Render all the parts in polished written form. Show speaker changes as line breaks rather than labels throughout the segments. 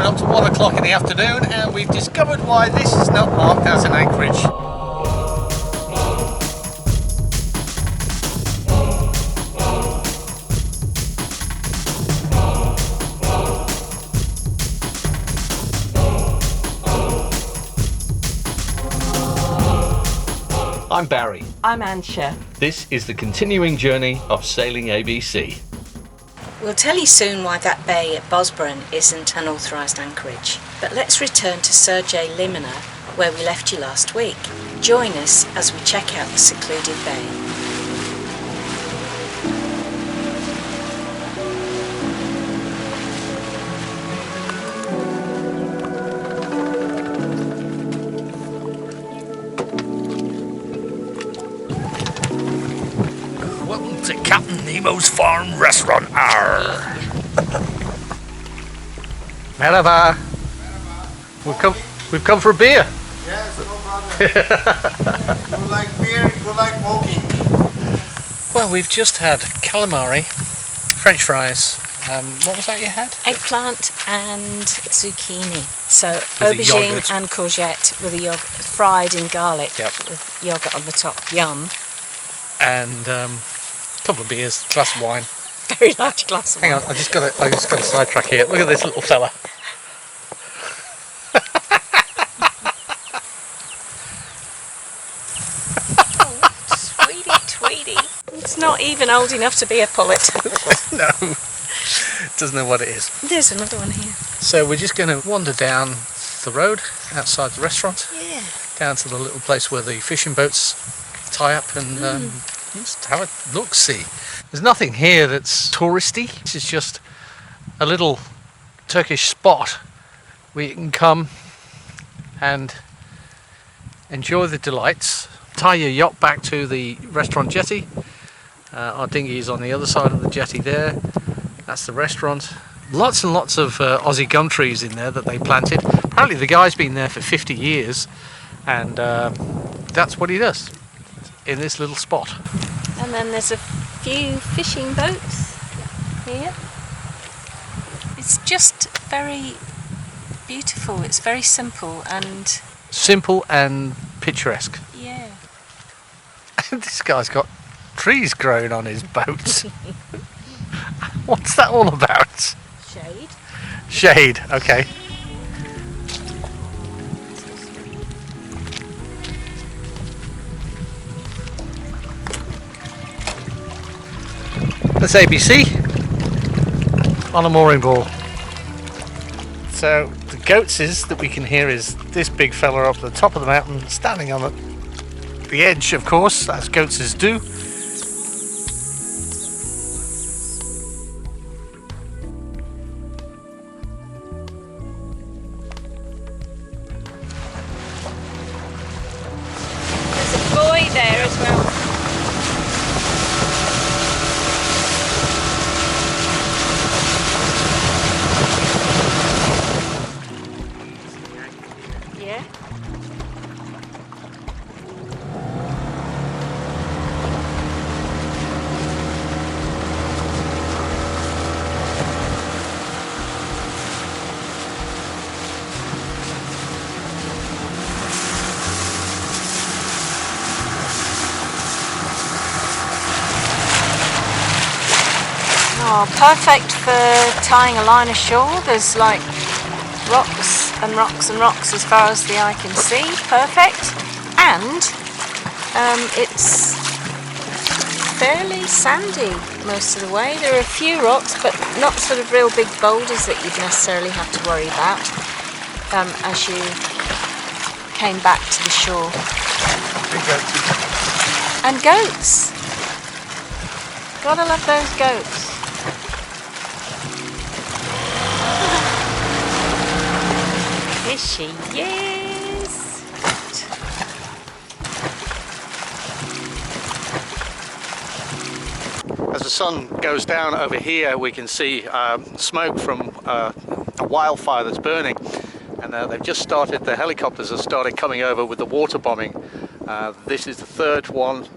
coming up to 1 o'clock in the afternoon, and we've discovered why this is not marked as an anchorage. I'm Barry.
I'm Ansha.
This is the continuing journey of Sailing ABC.
We'll tell you soon why that bay at Bosburn isn't an authorised anchorage. But let's return to Serce Limani, where we left you last week. Join us as we check out the secluded bay.
Welcome to Captain Nemo's Farm Restaurant. Arr. Merhaba. We've come for a beer.
Yes, no problem. You like beer, you like walking.
Well, we've just had calamari, French fries. What was that you had?
Eggplant and zucchini. So
With the
aubergine
yogurt.
and courgette with a yogurt, fried in garlic
Yep.
with yogurt on the top. Yum.
And a couple of beers, glass of wine.
Very large glass of
Hang
wine.
on, I just got a sidetrack here. Look at this little fella.
Sweetie Tweety. It's not even old enough to be a pullet.
No, doesn't know what it is.
There's another one here.
So we're just going to wander down the road outside the restaurant,
Yeah.
down to the little place where the fishing boats tie up, and just have a look. See, there's nothing here that's touristy. This is just a little Turkish spot where you can come and enjoy the delights. Tie your yacht back to the restaurant jetty. Our dinghy is on the other side of the jetty there. That's the restaurant. Lots and lots of Aussie gum trees in there that they planted. Apparently the guy's been there for 50 years, and that's what he does in this little spot.
And then there's a few fishing boats here. It's just very beautiful. It's very simple and
Simple and picturesque.
yeah.
This guy's got trees growing on his boat. What's that all about?
Shade.
Shade, okay. That's ABC on a mooring ball. So the goatses that we can hear is this big fella up at the top of the mountain, standing on the edge, of course, as goatses do.
There's a boy there as well. Yeah. Oh, perfect for tying a line ashore. There's like rocks and rocks and rocks as far as the eye can see. Perfect. And it's fairly sandy most of the way. There are a few rocks, but not sort of real big boulders that you'd necessarily have to worry about as you came back to the shore. And goats. Gotta love those goats. Here she is.
As the sun goes down over here, we can see smoke from a wildfire that's burning, and they've just started, the helicopters have started coming over with the water bombing. This is the third one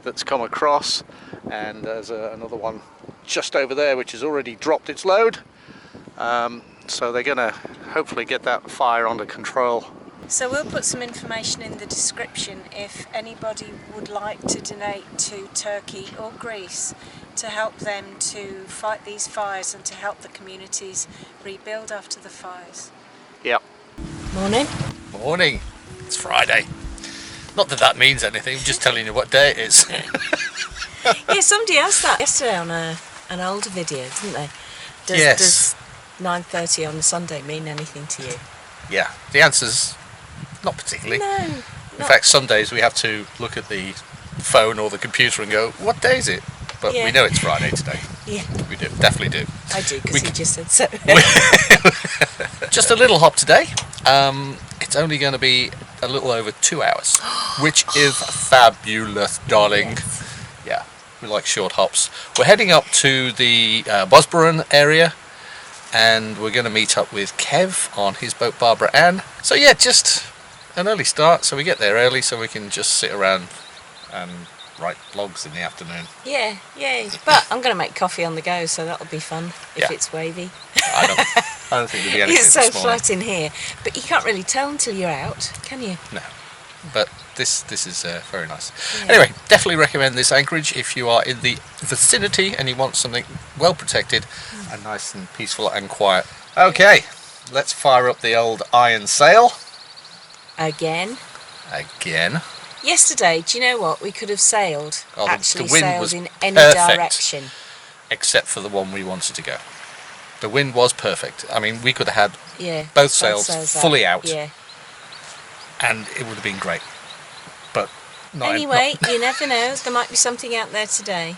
that's come across, and there's another one just over there which has already dropped its load. So they're going to hopefully get that fire under control.
So we'll put some information in the description if anybody would like to donate to Turkey or Greece to help them to fight these fires and to help the communities rebuild after the fires.
Yep.
Morning.
Morning. It's Friday. Not that that means anything, I'm just telling you what day it is.
Yeah, somebody asked that yesterday on an older video, didn't they?
Yes.
Does 9:30 on a Sunday mean anything to you?
Yeah, the answer's not particularly.
No.
In fact, some days we have to look at the phone or the computer and go, what day is it? But
Yeah.
we know it's Friday today.
Yeah,
We do, definitely do.
I do, because you just said so.
Just a little hop today. It's only going to be a little over 2 hours, which is fabulous, darling.
Yes.
Yeah, we like short hops. We're heading up to the Bosboran area, and we're going to meet up with Kev on his boat Barbara Ann. So yeah, just an early start, so we get there early so we can just sit around and write blogs in the afternoon.
Yeah, yeah. But I'm going to make coffee on the go, so that'll be fun if
Yeah.
it's wavy.
I don't think there'll be anything
It's so
this morning.
flat in here, but you can't really tell until you're out, can you?
No, but this is very nice.
Yeah.
Anyway, definitely recommend this anchorage if you are in the vicinity and you want something well protected and nice and peaceful and quiet. Okay, let's fire up the old iron sail
Again.
again.
Yesterday, do you know what? We could have sailed.
Oh,
actually
the wind
sailed
was
in any
perfect.
direction.
Except for the one we wanted to go. The wind was perfect. I mean, we could have had
Yeah.
both sails fully out,
Yeah.
and it would have been great. But not
Anyway, you never know. There might be something out there today.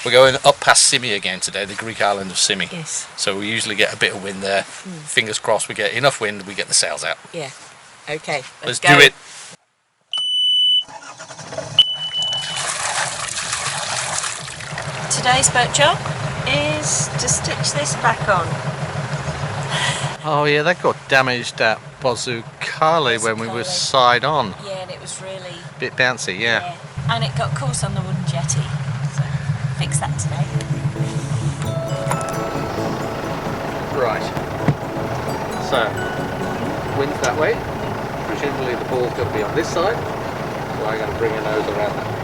we're going up past Simi again today, the Greek island of Simi.
Yes.
So we usually get a bit of wind there. Fingers crossed we get enough wind, we get the sails out.
Yeah. Okay.
Let's
go.
do it.
Today's boat job is to stitch this back on.
Oh yeah, that got damaged at Bozukale when we were side on.
Yeah, and it was really...
Bit bouncy, yeah.
And it got caught on the wooden jetty. So, fix that today.
Right. So, wind's that way. Presumably the ball's got to be on this side. So I'm going to bring a nose around that.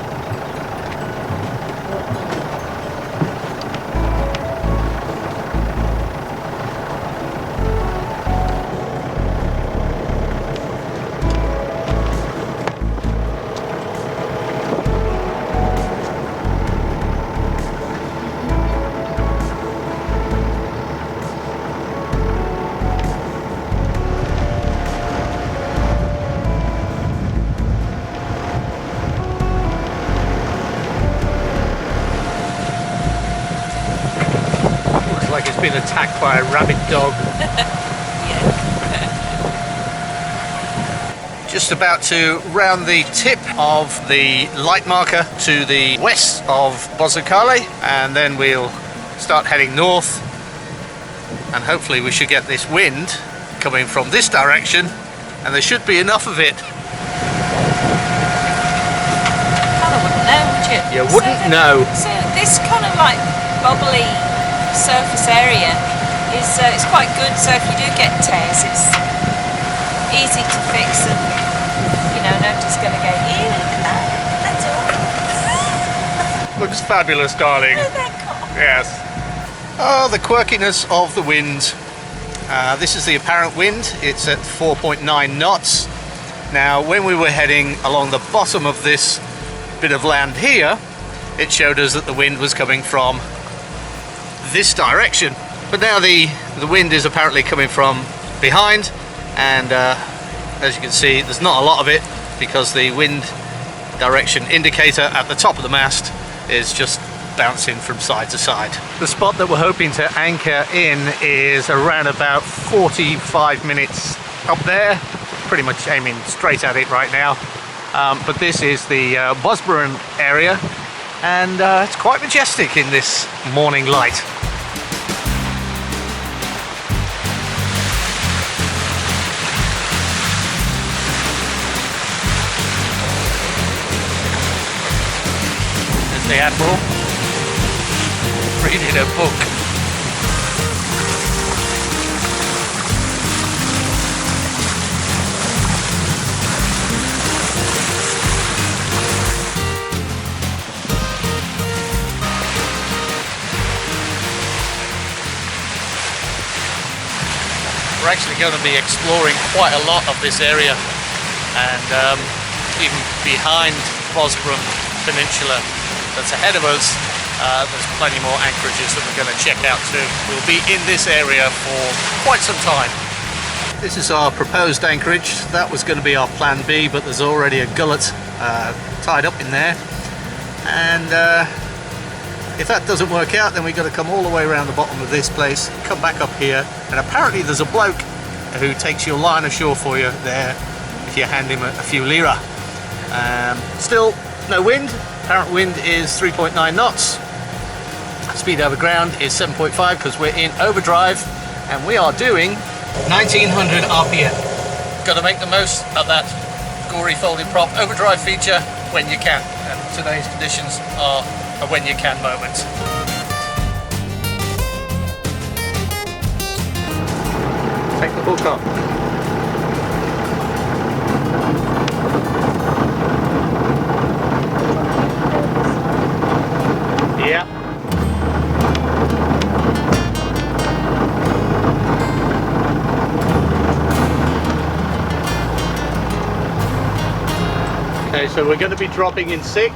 Like it's been attacked by a rabid dog. Just about to round the tip of the light marker to the west of Bozukale, and then we'll start heading north, and hopefully we should get this wind coming from this direction, and there should be enough of it.
Kind of wouldn't know, would you?
You wouldn't know.
So this kind of like bubbly surface area is it's quite good, so if you do get tears it's easy to fix, and you know nobody's going to go, ew, look at that, that's all.
Looks fabulous, darling.
Oh, they're cool.
Yes. Oh, the quirkiness of the wind. This is the apparent wind. It's at 4.9 knots. Now, when we were heading along the bottom of this bit of land here, it showed us that the wind was coming from this direction, but now the wind is apparently coming from behind, and as you can see there's not a lot of it because the wind direction indicator at the top of the mast is just bouncing from side to side. The spot that we're hoping to anchor in is around about 45 minutes up there, pretty much aiming straight at it right now, but this is the Bosboran area, and it's quite majestic in this morning light. There's the Admiral reading a book. we're actually going to be exploring quite a lot of this area, and even behind Bosburun Peninsula that's ahead of us, there's plenty more anchorages that we're going to check out too. We'll be in this area for quite some time. This is our proposed anchorage. That was going to be our plan B, but there's already a gullet tied up in there, and if that doesn't work out, then we've got to come all the way around the bottom of this place, come back up here, and apparently there's a bloke who takes your line ashore for you there if you hand him a few lira. Still no wind. Apparent wind is 3.9 knots. Speed over ground is 7.5 because we're in overdrive, and we are doing 1900 RPM. Got to make the most of that gory folding prop overdrive feature when you can, and today's conditions are a when you can moment. Take the hook up. Yeah. Okay, so we're going to be dropping in 6.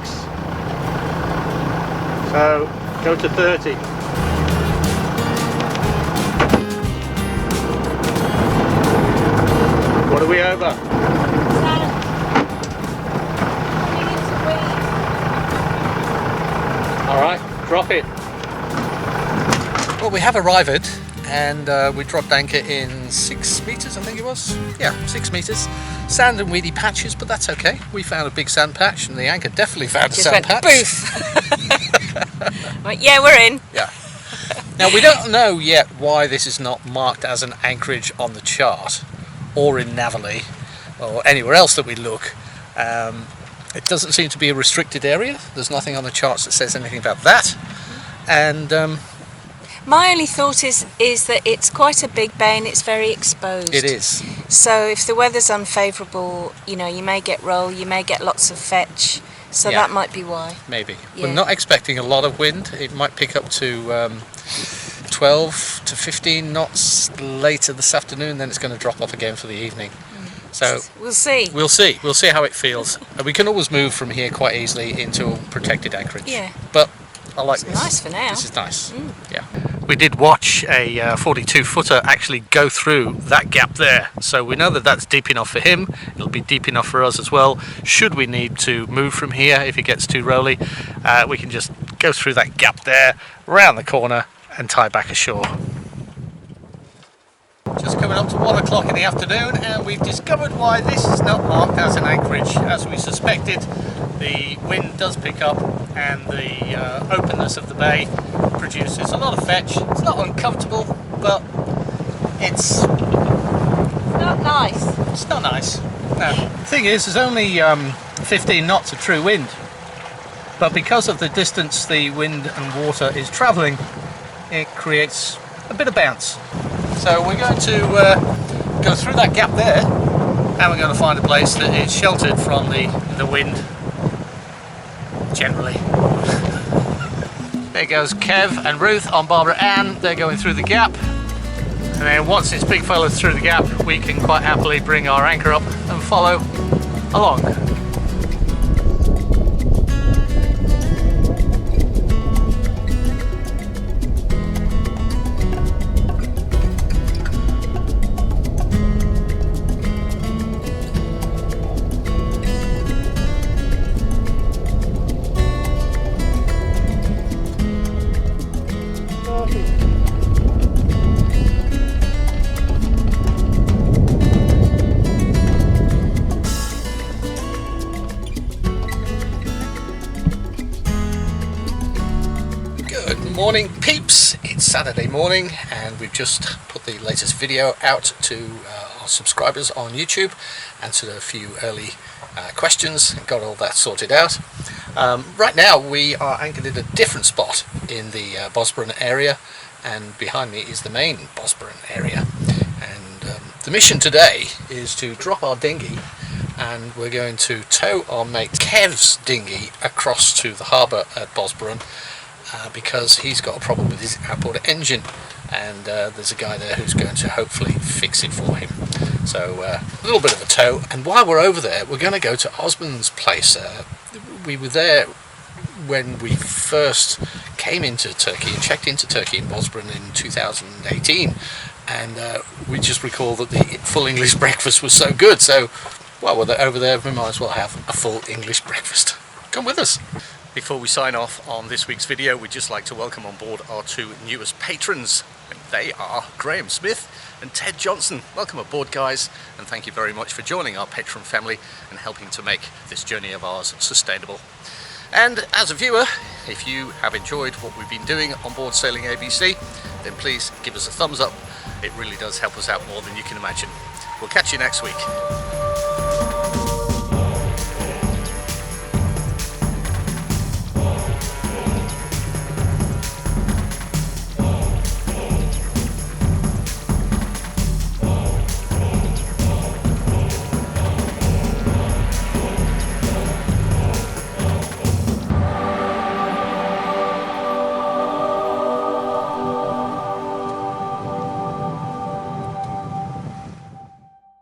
So go to 30. What are we over? Alright, drop it. Well, we have arrived, and we dropped anchor in 6 meters, I think it was. Yeah, 6 meters. Sand and weedy patches, but that's okay. We found a big sand patch, and the anchor definitely found a sand patch.
Boof! Right, yeah, we're in.
Yeah. Now, we don't know yet why this is not marked as an anchorage on the chart, or in Navali, or anywhere else that we look. It doesn't seem to be a restricted area. There's nothing on the charts that says anything about that. And
my only thought is that it's quite a big bay and it's very exposed.
it is.
So if the weather's unfavourable, you know, you may get roll, you may get lots of fetch. So
Yeah.
that might be why.
Maybe.
Yeah.
We're not expecting a lot of wind. It might pick up to 12 to 15 knots later this afternoon, then it's going to drop off again for the evening. So
We'll see.
we'll see how it feels. And we can always move from here quite easily into a protected anchorage.
Yeah.
But I like
It's
this.
nice for now.
This is nice. Yeah. We did watch a 42 footer actually go through that gap there, so we know that that's deep enough for him. It'll be deep enough for us as well. Should we need to move from here if it gets too rolly, we can just go through that gap there, round the corner, and tie back ashore. Just coming up to 1 o'clock in the afternoon, and we've discovered why this is not marked as an anchorage. As we suspected, the wind does pick up, and the openness of the bay produces a lot of fetch. It's not uncomfortable, but it's
Not nice.
It's not nice. No. The thing is, there's only 15 knots of true wind, but because of the distance the wind and water is travelling, it creates a bit of bounce. So we're going to go through that gap there, and we're going to find a place that is sheltered from the wind generally. There goes Kev and Ruth on Barbara Ann. They're going through the gap. And then once this big fella's through the gap, we can quite happily bring our anchor up and follow along. Morning peeps, it's Saturday morning and we've just put the latest video out to our subscribers on YouTube, answered a few early questions and got all that sorted out. Right now we are anchored in a different spot in the Bosburun area, and behind me is the main Bosburun area, and the mission today is to drop our dinghy, and we're going to tow our mate Kev's dinghy across to the harbour at Bosburun, because he's got a problem with his outboard engine, and there's a guy there who's going to hopefully fix it for him. So a little bit of a tow, and while we're over there we're going to go to Osman's place. We were there when we first came into Turkey and checked into Turkey in Bosbron in 2018, and we just recall that the full English breakfast was so good, so while we're over there we might as well have a full English breakfast. Come with us. Before we sign off on this week's video, we'd just like to welcome on board our two newest patrons, and they are Graham Smith and Ted Johnson. Welcome aboard, guys, and thank you very much for joining our patron family and helping to make this journey of ours sustainable. And as a viewer, if you have enjoyed what we've been doing on board Sailing ABC, then please give us a thumbs up. It really does help us out more than you can imagine. We'll catch you next week.